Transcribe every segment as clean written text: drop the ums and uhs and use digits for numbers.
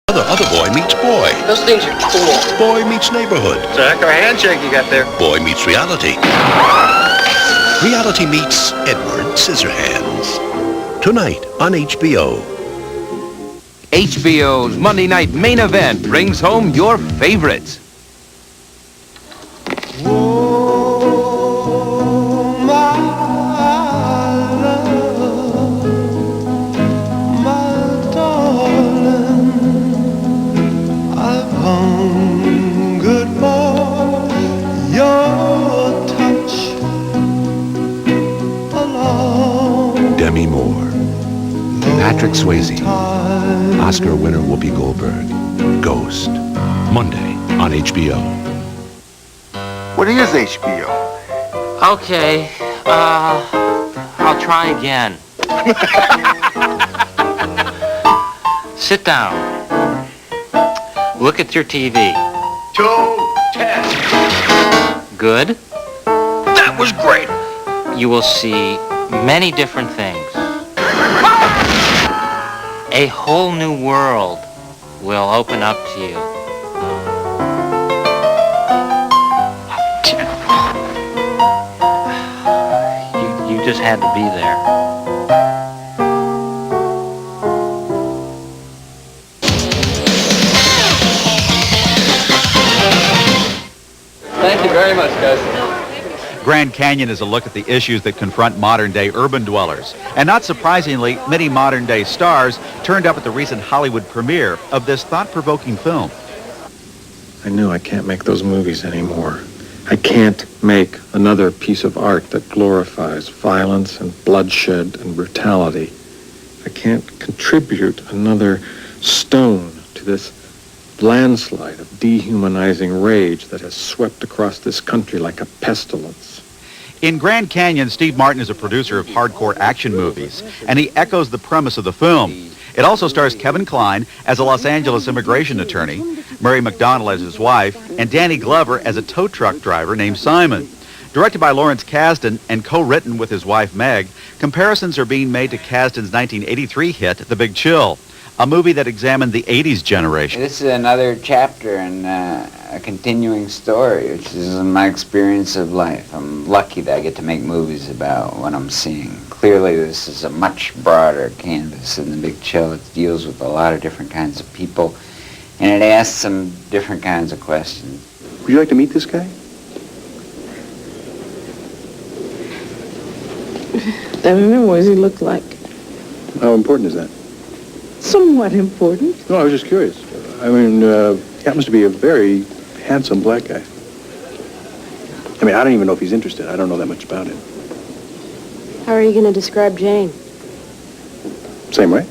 Other boy meets boy. Those things are cool. Boy meets neighborhood. It's a heck of a handshake you got there. Boy meets reality. Reality meets Edward Scissorhands. Tonight on HBO. HBO's Monday night main event brings home your favorites. Demi Moore, Patrick Swayze, Oscar winner Whoopi Goldberg, Ghost, Monday on HBO. What is HBO? Okay, I'll try again. Sit down. Look at your TV. 210. Good. That was great. You will see many different things. A whole new world will open up to you. You just had to be there. Thank you very much, guys. Grand Canyon is a look at the issues that confront modern-day urban dwellers. And not surprisingly, many modern-day stars turned up at the recent Hollywood premiere of this thought-provoking film. I knew I can't make those movies anymore. I can't make another piece of art that glorifies violence and bloodshed and brutality. I can't contribute another stone to this landslide of dehumanizing rage that has swept across this country like a pestilence. In Grand Canyon, Steve Martin is a producer of hardcore action movies, and he echoes the premise of the film. It also stars Kevin Kline as a Los Angeles immigration attorney, Mary McDonnell as his wife, and Danny Glover as a tow truck driver named Simon. Directed by Lawrence Kasdan and co-written with his wife Meg, comparisons are being made to Kasdan's 1983 hit, The Big Chill, a movie that examined the 80s generation. This is another chapter in a continuing story, which is my experience of life. I'm lucky that I get to make movies about what I'm seeing. Clearly, this is a much broader canvas than The Big Chill. It deals with a lot of different kinds of people, and it asks some different kinds of questions. Would you like to meet this guy? I remember what he looked like. How important is that? Somewhat important. No, I was just curious. I mean, he happens to be a very handsome black guy. I mean, I don't even know if he's interested. I don't know that much about him. How are you going to describe Jane? Same way?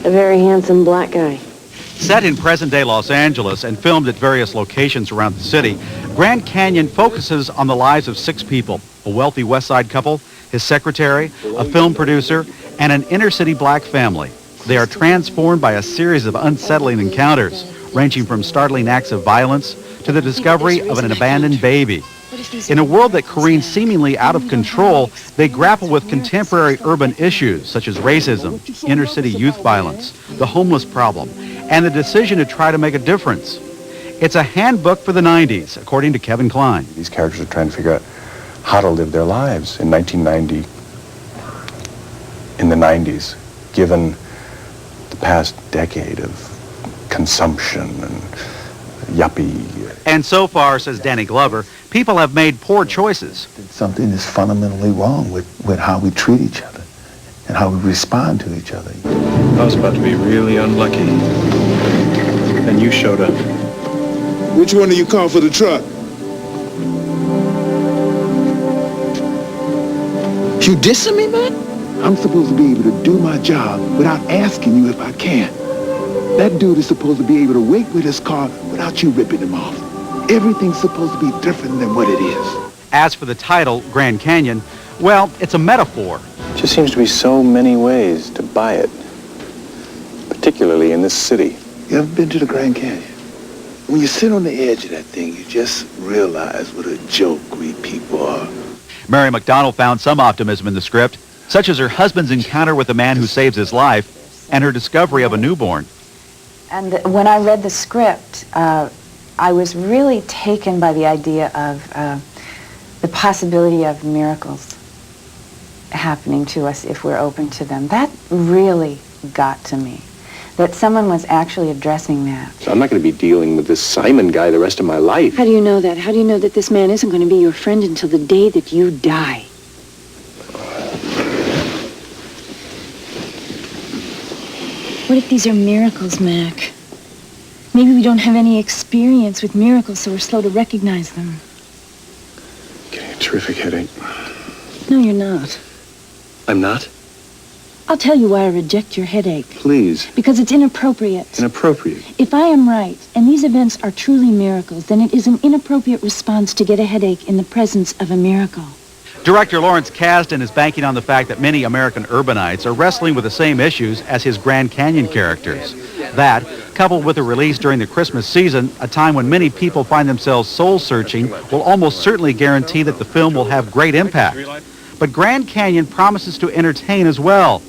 A very handsome black guy. Set in present-day Los Angeles and filmed at various locations around the city, Grand Canyon focuses on the lives of 6 people: a wealthy West Side couple, his secretary, a film producer, and an inner-city black family. They are transformed by a series of unsettling encounters, ranging from startling acts of violence to the discovery of an abandoned baby. In a world that careens seemingly out of control, they grapple with contemporary urban issues such as racism, inner-city youth violence, the homeless problem, and the decision to try to make a difference. It's a handbook for the 90s, according to Kevin Kline. These characters are trying to figure out how to live their lives in 1990, in the 90s, given the past decade of consumption and yuppie. And so far, says Danny Glover, people have made poor choices. Something is fundamentally wrong with how we treat each other and how we respond to each other. I was about to be really unlucky. And you showed up. Which one do you call for the truck? You dissing me, man? I'm supposed to be able to do my job without asking you if I can. That dude is supposed to be able to wait with his car without you ripping him off. Everything's supposed to be different than what it is. As for the title, Grand Canyon, well, it's a metaphor. There just seems to be so many ways to buy it, particularly in this city. You ever been to the Grand Canyon? When you sit on the edge of that thing, you just realize what a joke we people are. Mary McDonnell found some optimism in the script, such as her husband's encounter with the man who saves his life, and her discovery of a newborn. And when I read the script, I was really taken by the idea of the possibility of miracles happening to us if we're open to them. That really got to me, that someone was actually addressing that. So I'm not going to be dealing with this Simon guy the rest of my life. How do you know that? How do you know that this man isn't going to be your friend until the day that you die? What if these are miracles, Mac? Maybe we don't have any experience with miracles, so we're slow to recognize them. Getting a terrific headache. No, you're not. I'm not? I'll tell you why I reject your headache. Please. Because it's inappropriate. Inappropriate. If I am right, and these events are truly miracles, then it is an inappropriate response to get a headache in the presence of a miracle. Director Lawrence Kasdan is banking on the fact that many American urbanites are wrestling with the same issues as his Grand Canyon characters. That, coupled with a release during the Christmas season, a time when many people find themselves soul-searching, will almost certainly guarantee that the film will have great impact. But Grand Canyon promises to entertain as well.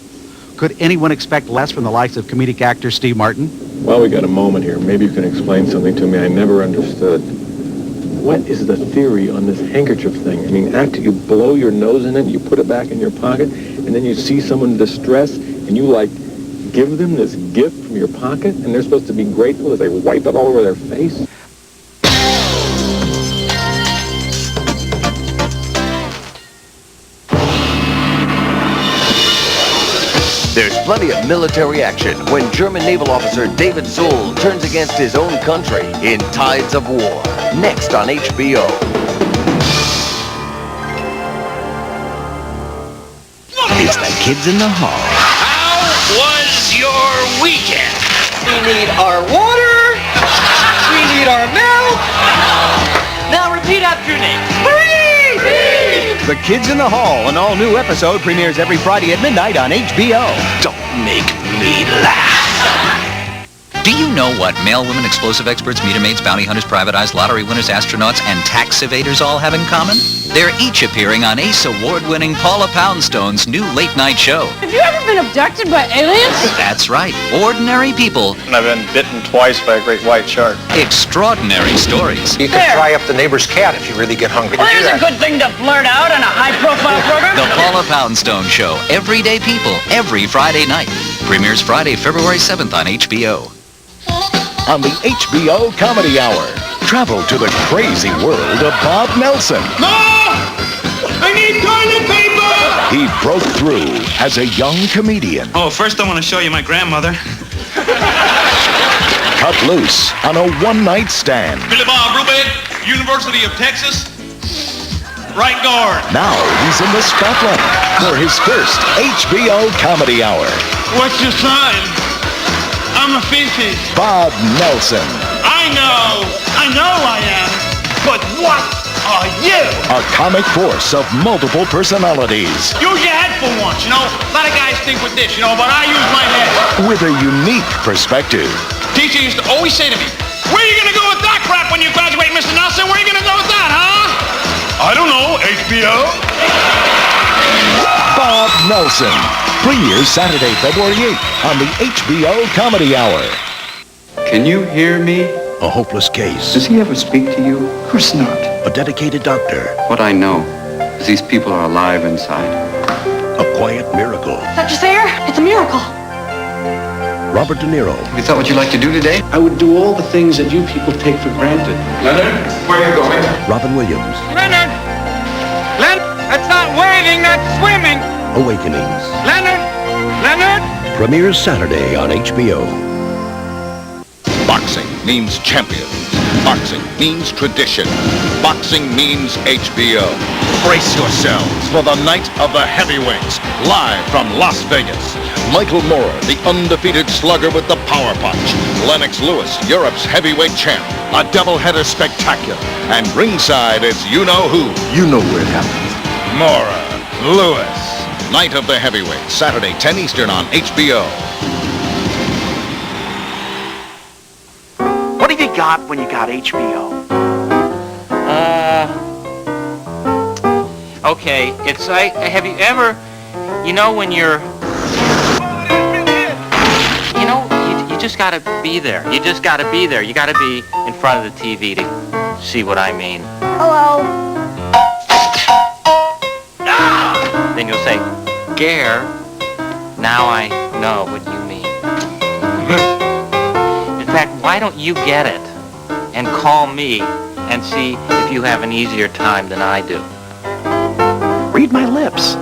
Could anyone expect less from the likes of comedic actor Steve Martin? Well, we got a moment here. Maybe you can explain something to me I never understood. What is the theory on this handkerchief thing? I mean, after you blow your nose in it, you put it back in your pocket, and then you see someone in distress, and you, like, give them this gift from your pocket, and they're supposed to be grateful as they wipe it all over their face? There's plenty of military action when German naval officer David Zoll turns against his own country in Tides of War. Next on HBO. It's the kids in the hall. How was your weekend? We need our water. We need our milk. Now repeat after me. The Kids in the Hall, an all-new episode, premieres every Friday at midnight on HBO. Don't make me laugh. Do you know what male, women, explosive experts, meter maids, bounty hunters, private eyes, lottery winners, astronauts, and tax evaders all have in common? They're each appearing on Ace Award-winning Paula Poundstone's new late-night show. Have you ever been abducted by aliens? That's right. Ordinary people. And I've been bitten twice by a great white shark. Extraordinary stories. You can fry up the neighbor's cat if you really get hungry. Well, there's a good thing to blurt out on a high-profile program. The Paula Poundstone Show. Everyday people, every Friday night. Premieres Friday, February 7th on HBO. On the HBO Comedy Hour, travel to the crazy world of Bob Nelson. No! I need toilet paper! He broke through as a young comedian. Oh, first I want to show you my grandmother. Cut loose on a one-night stand. Billy Bob Rubin, University of Texas, right guard. Now he's in the spotlight for his first HBO Comedy Hour. What's your sign? I'm a fishy. Bob Nelson. I know I am, but what are you? A comic force of multiple personalities. Use your head for once, you know? A lot of guys think with this, you know, but I use my head. With a unique perspective. Teacher used to always say to me, where are you going to go with that crap when you graduate, Mr. Nelson? Where are you going to go with that, huh? I don't know, HBO. Bob Nelson. Premieres Saturday, February 8th on the HBO Comedy Hour. Can you hear me? A hopeless case. Does he ever speak to you? Of course not. A dedicated doctor. What I know is these people are alive inside. A quiet miracle. Dr. Thayer, it's a miracle. Robert De Niro. You thought what you'd like to do today? I would do all the things that you people take for granted. Leonard, where are you going? Robin Williams. Leonard! Leonard! That's not waving, that's swimming! Awakenings. Leonard! Leonard! Premieres Saturday on HBO. Boxing means champions. Boxing means tradition. Boxing means HBO. Brace yourselves for the night of the heavyweights, live from Las Vegas. Michael Moorer, the undefeated slugger with the power punch. Lennox Lewis, Europe's heavyweight champ. A doubleheader spectacular. And ringside is you-know-who. You know where it happens. Moorer, Lewis. Night of the Heavyweights, Saturday, 10 Eastern on HBO. What have you got when you got HBO? Okay, it's like, have you ever, you know when you're... just gotta be there. You just gotta be there. You gotta be in front of the TV to see what I mean. Hello. Then you'll say, Gare, now I know what you mean. In fact, why don't you get it and call me and see if you have an easier time than I do? Read my lips.